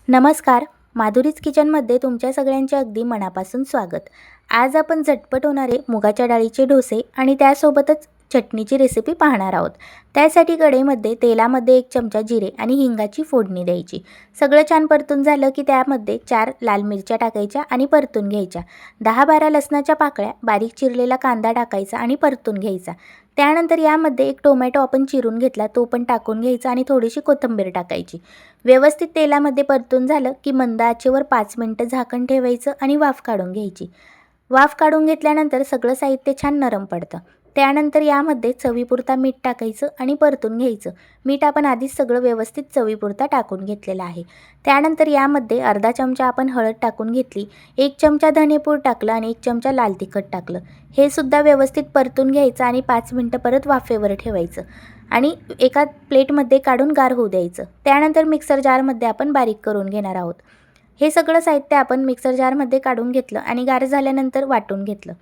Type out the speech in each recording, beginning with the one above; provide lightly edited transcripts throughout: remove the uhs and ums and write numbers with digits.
नमस्कार. माधुरीज किचनमध्ये तुमच्या सगळ्यांचे अगदी मनापासून स्वागत. आज आपण झटपट होणारे मुगाच्या डाळीचे डोसे आणि त्यासोबतच चटणीची रेसिपी पाहणार आहोत. त्यासाठी कढईमध्ये तेलामध्ये 1 चमचा जिरे आणि हिंगाची फोडणी द्यायची. सगळं छान परतून झालं की त्यामध्ये 4 लाल मिरच्या टाकायच्या आणि परतून घ्यायच्या. 10-12 लसणाच्या पाकळ्या, बारीक चिरलेला कांदा टाकायचा आणि परतून घ्यायचा. त्यानंतर यामध्ये 1 टोमॅटो आपण चिरून घेतला तो पण टाकून घ्यायचा आणि थोडीशी कोथिंबीर टाकायची. व्यवस्थित तेलामध्ये परतून झालं की मंद आचेवर 5 मिनिटं झाकण ठेवायचं आणि वाफ काढून घ्यायची. वाफ काढून घेतल्यानंतर सगळं साहित्य छान नरम पडतं. त्यानंतर यामध्ये चवीपुरता मीठ टाकायचं आणि परतून घ्यायचं. मीठ आपण आधीच सगळं व्यवस्थित चवीपुरता टाकून घेतलेलं आहे. त्यानंतर यामध्ये अर्धा चमचा आपण हळद टाकून घेतली, 1 चमचा धनेपूड टाकलं आणि 1 चमचा लाल तिखट टाकलं. हे सुद्धा व्यवस्थित परतून घ्यायचं आणि 5 मिनिटं परत वाफेवर ठेवायचं आणि एका प्लेटमध्ये काढून गार होऊ द्यायचं. त्यानंतर मिक्सर जारमध्ये आपण बारीक करून घेणार आहोत. हे सगळं साहित्य आपण मिक्सर जारमध्ये काढून घेतलं आणि गार झाल्यानंतर वाटून घेतलं.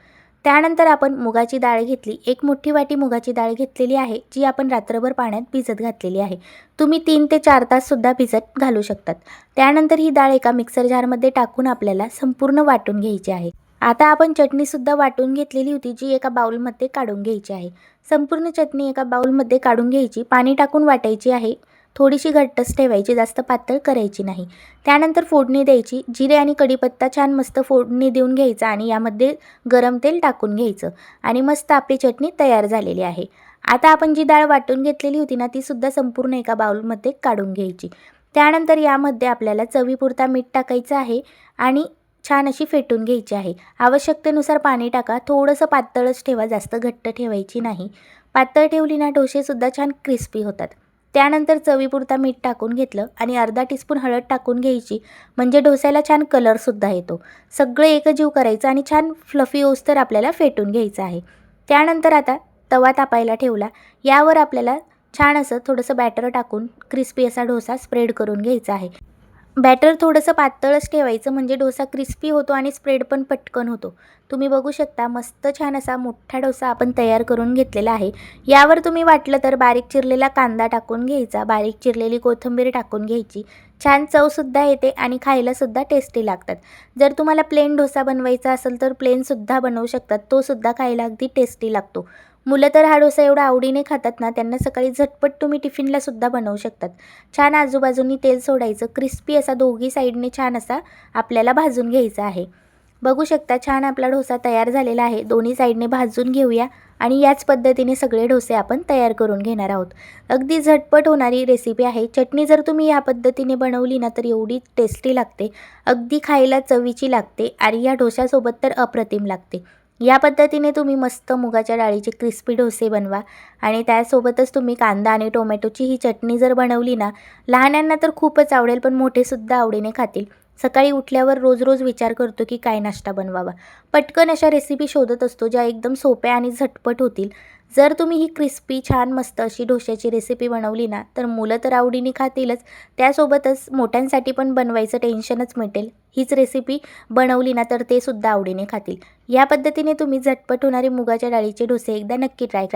त्यानंतर आपण मुगाची डाळ घेतली. 1 मोठी वाटी मुगाची डाळ घेतलेली आहे, जी आपण रात्रभर पाण्यात भिजत घातलेली आहे. तुम्ही 3 ते 4 ताससुद्धा भिजत घालू शकतात. त्यानंतर ही डाळ एका मिक्सर जारमध्ये टाकून आपल्याला संपूर्ण वाटून घ्यायची आहे. आता आपण चटणीसुद्धा वाटून घेतलेली होती, जी एका बाउलमध्ये काढून घ्यायची आहे. संपूर्ण चटणी एका बाउलमध्ये काढून घ्यायची, पाणी टाकून वाटायची आहे. थोडीशी घट्टच ठेवायची, जास्त पातळ करायची नाही. त्यानंतर फोडणी द्यायची. जिरे आणि कढीपत्ता छान मस्त फोडणी देऊन घ्यायचा आणि यामध्ये गरम तेल टाकून घ्यायचं आणि मस्त आपली चटणी तयार झालेली आहे. आता आपण जी डाळ वाटून घेतलेली होती ना, तीसुद्धा संपूर्ण एका बाउलमध्ये काढून घ्यायची. त्यानंतर यामध्ये आपल्याला चवीपुरता मीठ टाकायचं आहे आणि छान अशी फेटून घ्यायची आहे. आवश्यकतेनुसार पाणी टाका. थोडंसं पातळच ठेवा, जास्त घट्ट ठेवायची नाही. पातळ ठेवली ना डोसेसुद्धा छान क्रिस्पी होतात. त्यानंतर चवीपुरता मीठ टाकून घेतलं आणि अर्धा टीस्पून हळद टाकून घ्यायची, म्हणजे डोस्याला छान कलरसुद्धा येतो. सगळं एकजीव करायचं आणि छान फ्लफी होईस्तोवर आपल्याला फेटून घ्यायचं आहे. त्यानंतर आता तवा तापायला ठेवला. यावर आपल्याला छान असं थोडंसं बॅटर टाकून क्रिस्पी असा डोसा स्प्रेड करून घ्यायचा आहे. बॅटर थोडंसं पातळच ठेवायचं, म्हणजे डोसा क्रिस्पी होतो आणि स्प्रेड पण पटकन होतो. तुम्ही बघू शकता मस्त छान असा मोठा डोसा आपण तयार करून घेतलेला आहे. यावर तुम्ही वाटलं तर बारीक चिरलेला कांदा टाकून घ्यायचा, बारीक चिरलेली कोथिंबीर टाकून घ्यायची. छान चवसुद्धा येते आणि खायलासुद्धा टेस्टी लागतात. जर तुम्हाला प्लेन डोसा बनवायचा असेल तर प्लेनसुद्धा बनवू शकतात, तोसुद्धा खायला अगदी टेस्टी लागतो. मुलं तर हा डोसा एवढा आवडीने खातात ना, त्यांना सकाळी झटपट तुम्ही टिफिनलासुद्धा बनवू शकतात. छान आजूबाजूनी तेल सोडायचं, क्रिस्पी असा दोघी साईडने छान असा आपल्याला भाजून घ्यायचा आहे. बघू शकता छान आपला डोसा तयार झालेला आहे. दोन्ही साईडने भाजून घेऊया आणि याच पद्धतीने सगळे डोसे आपण तयार करून घेणार आहोत. अगदी झटपट होणारी रेसिपी आहे. चटणी जर तुम्ही या पद्धतीने बनवली ना, तर एवढी टेस्टी लागते, अगदी खायला चवीची लागते आणि या डोशासोबत तर अप्रतिम लागते. या पद्धतीने तुम्ही मस्त मुगाच्या डाळीचे क्रिस्पी डोसे बनवा आणि त्यासोबतच तुम्ही कांदा आणि टोमॅटोची ही चटणी जर बनवली ना, लहानांना तर खूपच आवडेल, पण मोठेसुद्धा आवडीने खातील. सकाळी उठल्यावर रोज रोज विचार करतो की काय नाश्ता बनवावा. पटकन अशा रेसिपी शोधत असतो ज्या एकदम सोप्या आणि झटपट होतील. जर तुम्ही ही क्रिस्पी छान मस्त अशी डोश्याची रेसिपी बनवली ना, तर मुलं तर आवडीने खातीलच, त्यासोबतच मोठ्यांसाठी पण बनवायचं टेन्शनच मिटेल. हीच रेसिपी बनवली ना, तर ते सुद्धा आवडीने खातील. या पद्धतीने तुम्ही झटपट होणारे मुगाच्या डाळीचे डोसे एकदा नक्की ट्राय करा.